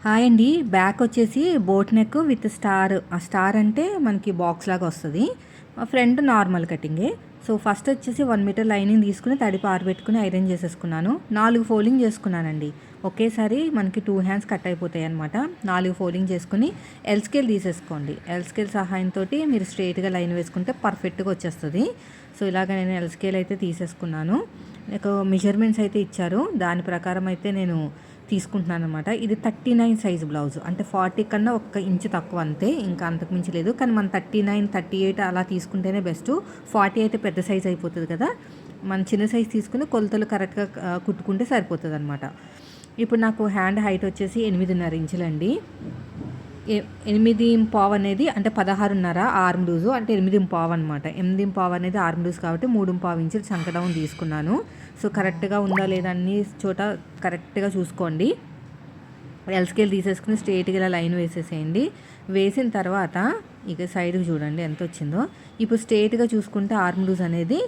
Hi అండి. Back వచ్చేసి boat neck with star. ఆ స్టార్ అంటే మనకి బాక్స్ లాగా వస్తుంది. ఫ్రంట్ నార్మల్ కటింగే. సో ఫస్ట్ వచ్చేసి 1 మీటర్ లైనింగ్ తీసుకుని తడిపి ఆరబెట్టుకుని ఐరన్ చేసేసుకున్నాను. 4 ఫోల్డింగ్ చేసుకున్నానండి. ఒకేసారి మనకి 2 హ్యాండ్స్ కట్ అయిపోతాయి అనమాట. 4 ఫోల్డింగ్ చేసుకుని ఎల్ స్కేల్ తీసేసుకోండి. ఎల్ స్కేల్ సహాయంతో మీరు స్ట్రైట్గా లైన్ వేసుకుంటే పర్ఫెక్ట్గా వచ్చేస్తుంది. సో ఇలాగ నేను ఎల్ స్కేల్ అయితే తీసేసుకున్నాను. నాకు మెజర్మెంట్స్ అయితే ఇచ్చారు. దాని ప్రకారం అయితే నేను తీసుకుంటున్నాను అనమాట. ఇది 39 సైజు బ్లౌజ్. అంటే 40 కన్నా 1 ఇంచు తక్కువ అంతే, ఇంకా అంతకు మించి లేదు. కానీ మనం 39, 38 అలా తీసుకుంటేనే బెస్ట్. 40 అయితే పెద్ద సైజ్ అయిపోతుంది కదా. మనం చిన్న సైజ్ తీసుకుని కొలతలు కరెక్ట్గా కుట్టుకుంటే సరిపోతుంది అనమాట. ఇప్పుడు నాకు హ్యాండ్ హైట్ వచ్చేసి 8.5 ఇంచులండి. 8.5 అనేది అంటే 16.5 ఆర్మ్ లూజు, అంటే 8.5 అనమాట. 8.5 అనేది ఆర్మ్ లూజ్ కాబట్టి 3.5 ఇంచులు చంక డౌన్ తీసుకున్నాను. సో కరెక్ట్గా ఉందా లేదా అన్ని చోట కరెక్ట్గా చూసుకోండి. ఎల్ స్కేల్ తీసేసుకుని స్ట్రైట్గా ఇలా లైన్ వేసేసేయండి. వేసిన తర్వాత ఇక సైడ్కి చూడండి ఎంత వచ్చిందో. ఇప్పుడు స్ట్రైట్గా చూసుకుంటే ఆర్మ్ లూజ్ అనేది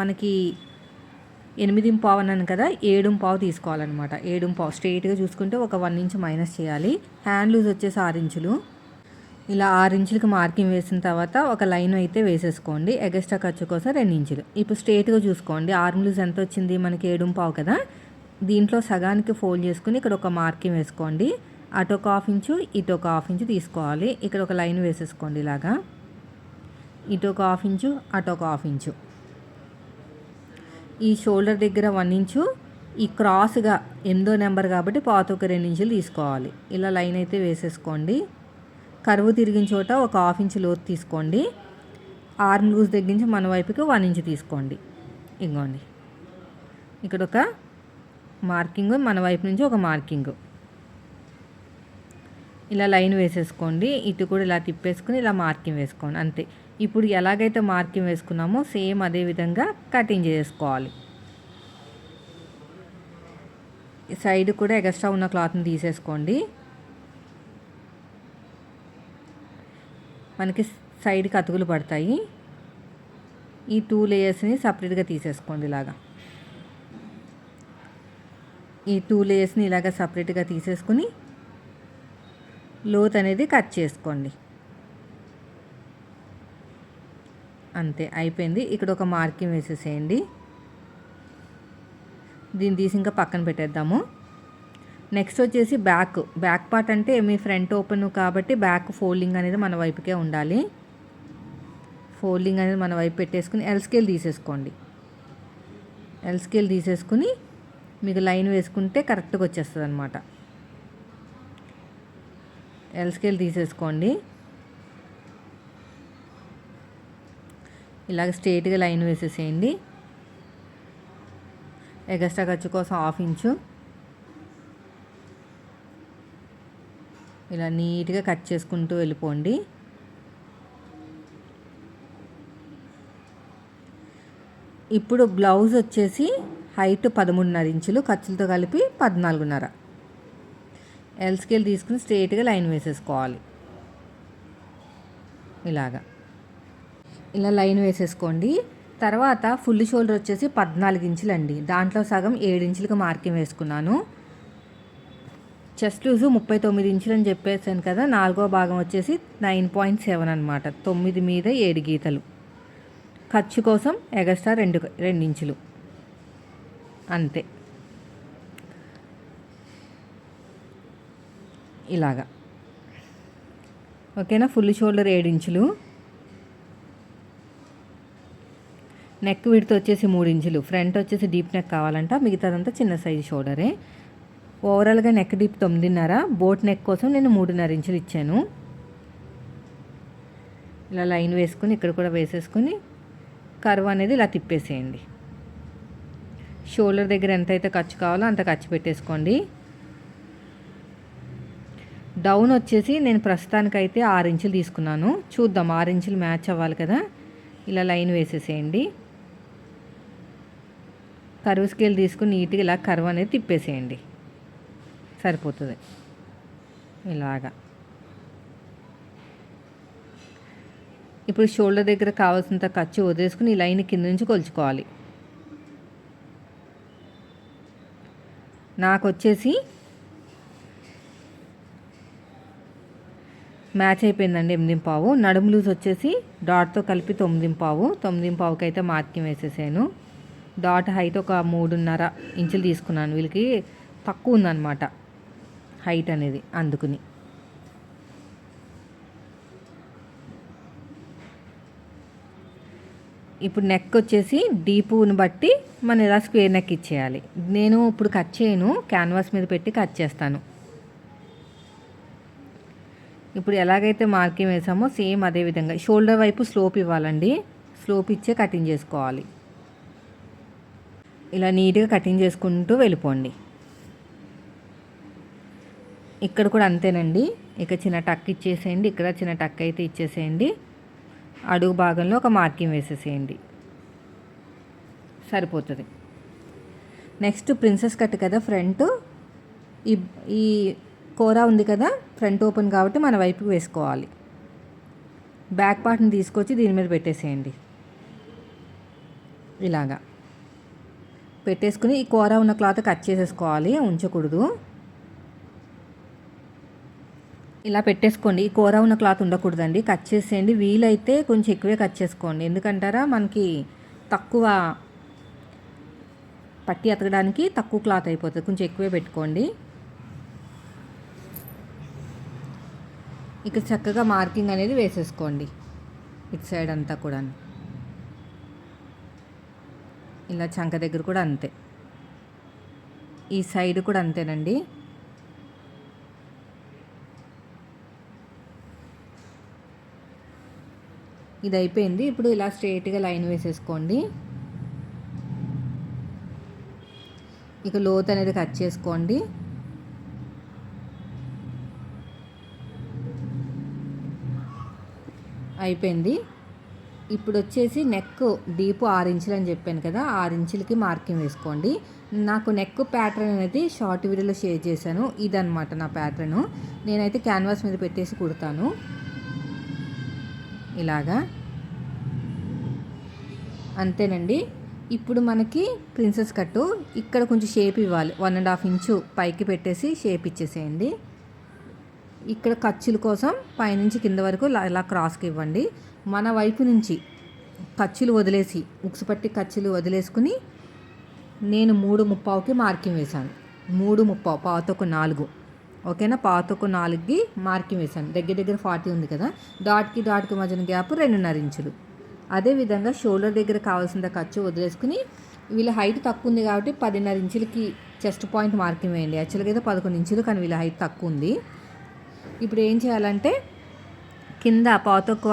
మనకి 8.5 అన్నాను కదా, 7.5 తీసుకోవాలన్నమాట. 7.5 స్ట్రైట్గా చూసుకుంటే ఒక 1 ఇంచ్ మైనస్ చేయాలి. హ్యాండ్ లూజ్ వచ్చేసి 6 ఇంచులు. ఇలా 6 ఇంచులకి మార్కింగ్ వేసిన తర్వాత ఒక లైన్ అయితే వేసేసుకోండి. ఎగస్ట్రా ఖర్చు కోసం 2 ఇంచులు. ఇప్పుడు స్ట్రైట్గా చూసుకోండి ఆర్మ్ లూజ్ ఎంత వచ్చింది మనకి 7.5 కదా. దీంట్లో సగానికి ఫోల్డ్ చేసుకుని ఇక్కడ ఒక మార్కింగ్ వేసుకోండి. అటు ఒక 1/2 ఇంచు ఇటు ఒక 1/2 ఇంచు తీసుకోవాలి. ఇక్కడ ఒక లైన్ వేసేసుకోండి ఇలాగా. ఇటు ఒక 1/2 ఇంచు అటు ఒక 1/2 ఇంచు. ఈ షోల్డర్ దగ్గర 1 ఇంచు, ఈ క్రాస్గా 8వ నెంబర్ కాబట్టి పాత ఒక 2 ఇంచులు తీసుకోవాలి. ఇలా లైన్ అయితే వేసేసుకోండి. కరువు తిరిగిన చోట ఒక 1/2 ఇంచు లోతు తీసుకోండి. ఆర్మ్ లూజ్ దగ్గర నుంచి మన వైపుకి 1 ఇంచు తీసుకోండి. ఇగోండి ఇక్కడ ఒక మార్కింగ్, మన వైపు నుంచి ఒక మార్కింగ్. ఇలా లైన్ వేసేసుకోండి. ఇటు కూడా ఇలా తిప్పేసుకుని ఇలా మార్కింగ్ వేసుకోండి అంతే. ఇప్పుడు ఎలాగైతే మార్కింగ్ వేసుకున్నామో సేమ్ అదే విధంగా కటింగ్ చేసుకోవాలి. సైడ్ కూడా ఎక్స్ట్రా ఉన్న క్లాత్ని తీసేసుకోండి. మనకి సైడ్కి అతుకులు పడతాయి. ఈ 2 లేయర్స్ని సపరేట్గా తీసేసుకోండి ఇలాగా. ఈ 2 లేయర్స్ని ఇలాగ సపరేట్గా తీసేసుకుని లోత్ అనేది కట్ చేసుకోండి. అంతే అయిపోయింది. ఇక్కడ ఒక మార్కింగ్ వేసేసేయండి. దీన్ని తీసి ఇంకా పక్కన పెట్టేద్దాము. నెక్స్ట్ వచ్చేసి బ్యాక్ పార్ట్ అంటే మీ ఫ్రంట్ ఓపెన్ కాబట్టి బ్యాక్ ఫోల్డింగ్ అనేది మన వైపుకే ఉండాలి. ఫోల్డింగ్ అనేది మన వైపు పెట్టేసుకుని ఎల్ స్కేల్ తీసేసుకోండి. ఎల్ స్కేల్ తీసేసుకుని మీకు లైన్ వేసుకుంటే కరెక్ట్గా వచ్చేస్తుంది అనమాట. ఎల్ స్కేల్ తీసేసుకోండి. ఇలాగ స్ట్రైట్గా లైన్ వేసేసేయండి. ఎగస్ట్రా ఖర్చు కోసం 1/2 ఇంచు ఇలా నీట్గా కట్ చేసుకుంటూ వెళ్ళిపోండి. ఇప్పుడు బ్లౌజ్ వచ్చేసి హైట్ 13.5 ఇంచులు, ఖర్చులతో కలిపి 14.5. ఎల్ స్కేల్ తీసుకుని స్ట్రైట్గా లైన్ వేసేసుకోవాలి. ఇలా లైన్ వేసేసుకోండి. తర్వాత ఫుల్ షోల్డర్ వచ్చేసి 14 ఇంచులండి. దాంట్లో సగం 7 ఇంచులకి మార్కింగ్ వేసుకున్నాను. చెస్ట్ లూజు 39 ఇంచులు అని చెప్పేసాను కదా. 4వ భాగం వచ్చేసి 9.7 అనమాట. 9 మీద 7 గీతలు. ఖర్చు కోసం ఎగస్ట్రా 2 ఇంచులు అంతే. ఇలాగా ఓకేనా. ఫుల్ షోల్డర్ 7 ఇంచులు. నెక్ విడ్త్ వచ్చేసి 3 ఇంచులు. ఫ్రంట్ వచ్చేసి డీప్ నెక్ కావాలంట, మిగతాదంతా చిన్న సైజు షోల్డరే. ఓవరాల్గా నెక్ డీప్ 9.5. బోట్ నెక్ కోసం నేను 3.5 ఇంచులు ఇచ్చాను. ఇలా లైన్ వేసుకుని ఇక్కడ కూడా వేసేసుకుని కర్వ్ అనేది ఇలా తిప్పేసేయండి. షోల్డర్ దగ్గర ఎంతైతే ఖర్చు కావాలో అంత ఖర్చు పెట్టేసుకోండి. డౌన్ వచ్చేసి నేను ప్రస్తుతానికైతే 6 ఇంచులు తీసుకున్నాను. చూద్దాం 6 ఇంచులు మ్యాచ్ అవ్వాలి కదా. ఇలా లైన్ వేసేసేయండి. కర్వ్ స్కేల్ తీసుకుని నీట్గా ఇలా కర్వ్ అనేది తిప్పేసేయండి, సరిపోతుంది. ఇలాగా ఇప్పుడు షోల్డర్ దగ్గర కావాల్సినంత ఖర్చు వదిలేసుకుని ఈ లైన్ కింద నుంచి కొలుచుకోవాలి. నాకు వచ్చేసి మ్యాచ్ అయిపోయిందండి 8:15. నడుము లూజ్ వచ్చేసి డాట్తో కలిపి 9:15. 9:15కి అయితే మార్కింగ్ వేసేసాను. డాట్ హైట్ ఒక 3.5 ఇంచులు తీసుకున్నాను. వీళ్ళకి తక్కువ ఉందన్నమాట హైట్ అనేది, అందుకుని. ఇప్పుడు నెక్ వచ్చేసి డీపుని బట్టి మనం ఇలా స్క్వేర్ నెక్ ఇచ్చేయాలి. నేను ఇప్పుడు కట్ చేయను, క్యాన్వాస్ మీద పెట్టి కట్ చేస్తాను. ఇప్పుడు ఎలాగైతే మార్కింగ్ వేసామో సేమ్ అదే విధంగా షోల్డర్ వైపు స్లోప్ ఇవ్వాలండి. స్లోప్ ఇచ్చే కటింగ్ చేసుకోవాలి. ఇలా నీట్గా కటింగ్ చేసుకుంటూ వెళ్ళిపోండి. ఇక్కడ కూడా అంతేనండి. ఇక చిన్న టక్ ఇచ్చేసేయండి. ఇక్కడ చిన్న టక్ అయితే ఇచ్చేసేయండి. అడుగు భాగంలో ఒక మార్కింగ్ వేసేసేయండి, సరిపోతుంది. నెక్స్ట్ ప్రిన్సెస్ కట్ కదా ఫ్రంట్. ఈ కోరా ఉంది కదా ఫ్రంట్ ఓపెన్ కాబట్టి మన వైపుకి వేసుకోవాలి. బ్యాక్ పార్ట్ని తీసుకొచ్చి దీని మీద పెట్టేసేయండి. ఇలాగా పెట్టేసుకుని ఈ కోరా ఉన్న క్లాత్ కట్ చేసేసుకోవాలి, ఉంచకూడదు. ఇలా పెట్టేసుకోండి. ఈ కూర ఉన్న క్లాత్ ఉండకూడదండి, కట్ చేసేయండి. వీలైతే కొంచెం ఎక్కువే కట్ చేసుకోండి. ఎందుకంటారా మనకి తక్కువ పట్టి అతకడానికి తక్కువ క్లాత్ అయిపోతుంది. కొంచెం ఎక్కువే పెట్టుకోండి. ఇక్కడ చక్కగా మార్కింగ్ అనేది వేసేసుకోండి ఇటు సైడ్ అంతా కూడా. ఇలా చంక దగ్గర కూడా అంతే, ఈ సైడ్ కూడా అంతేనండి. ఇది అయిపోయింది. ఇప్పుడు ఇలా స్ట్రైట్గా లైన్ వేసేసుకోండి. ఇక లోత్ అనేది కట్ చేసుకోండి. అయిపోయింది. ఇప్పుడు వచ్చేసి నెక్ డీప్ 6 ఇంచులు అని చెప్పాను కదా, 6 ఇంచులకి మార్కింగ్ వేసుకోండి. నాకు నెక్ ప్యాటర్న్ అనేది షార్ట్ వీడియోలో షేర్ చేశాను. ఇదనమాట నా ప్యాటర్ను. నేనైతే క్యాన్వాస్ మీద పెట్టేసి కుడతాను ఇలాగా. అంతేనండి. ఇప్పుడు మనకి ప్రిన్సెస్ కట్టు ఇక్కడ కొంచెం షేప్ ఇవ్వాలి. 1.5 ఇంచు పైకి పెట్టేసి షేప్ ఇచ్చేసేయండి. ఇక్కడ ఖర్చుల కోసం పైనుంచి కింద వరకు ఇలా క్రాస్కి ఇవ్వండి. మన వైపు నుంచి ఖర్చులు వదిలేసి ఉక్సు పట్టి ఖర్చులు వదిలేసుకుని నేను 3:30కి మార్కింగ్ వేశాను. 3:30 పావుతొక్క 4, ఓకేనా? పావుతొక్క 4కి మార్కింగ్ వేశాను. దగ్గర దగ్గర 40 ఉంది కదా, డాట్కి మధ్యన గ్యాప్ 2.5 ఇంచులు. అదేవిధంగా షోల్డర్ దగ్గర కావాల్సిన ఖర్చు వదిలేసుకుని వీళ్ళ హైట్ తక్కువ ఉంది కాబట్టి 10.5 ఇంచులకి చెస్ట్ పాయింట్ మార్కింగ్ వేయండి. యాక్చువల్గా అయితే 11 ఇంచులు, కానీ వీళ్ళ హైట్ తక్కువ ఉంది. ఇప్పుడు ఏం చేయాలంటే కింద పావుతొక్క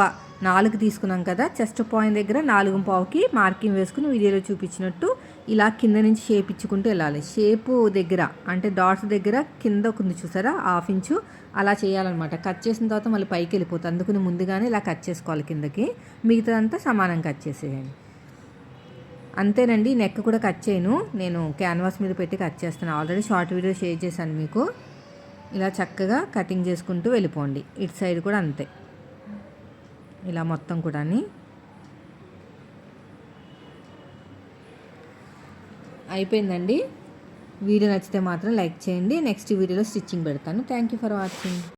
4 తీసుకున్నాం కదా, చెస్ట్ పాయింట్ దగ్గర 4:15కి మార్కింగ్ వేసుకుని వీడియోలో చూపించినట్టు ఇలా కింద నుంచి షేప్ ఇచ్చుకుంటూ వెళ్ళాలి. షేపు దగ్గర అంటే డాట్స్ దగ్గర కింద ఉంది చూసారా, 1/2 ఇంచు అలా చేయాలన్నమాట. కట్ చేసిన తర్వాత మళ్ళీ పైకి వెళ్ళిపోతుంది. అందుకని ముందుగానే ఇలా కట్ చేసుకోవాలి కిందకి. మిగతాదంతా సమానంగా కట్ చేసేయండి. అంతేనండి. నెక్ కూడా కట్ చేయను, నేను క్యాన్వాస్ మీద పెట్టి కట్ చేస్తాను. ఆల్రెడీ షార్ట్ వీడియో షేర్ చేశాను మీకు. ఇలా చక్కగా కటింగ్ చేసుకుంటూ వెళ్ళిపోండి. ఇటు సైడ్ కూడా అంతే, ఇలా మొత్తం కూడా. అయిపోయిందండి. వీడియో నచ్చితే మాత్రం లైక్ చేయండి. నెక్స్ట్ వీడియోలో స్టిచ్చింగ్ పెడతాను. Thank you for watching.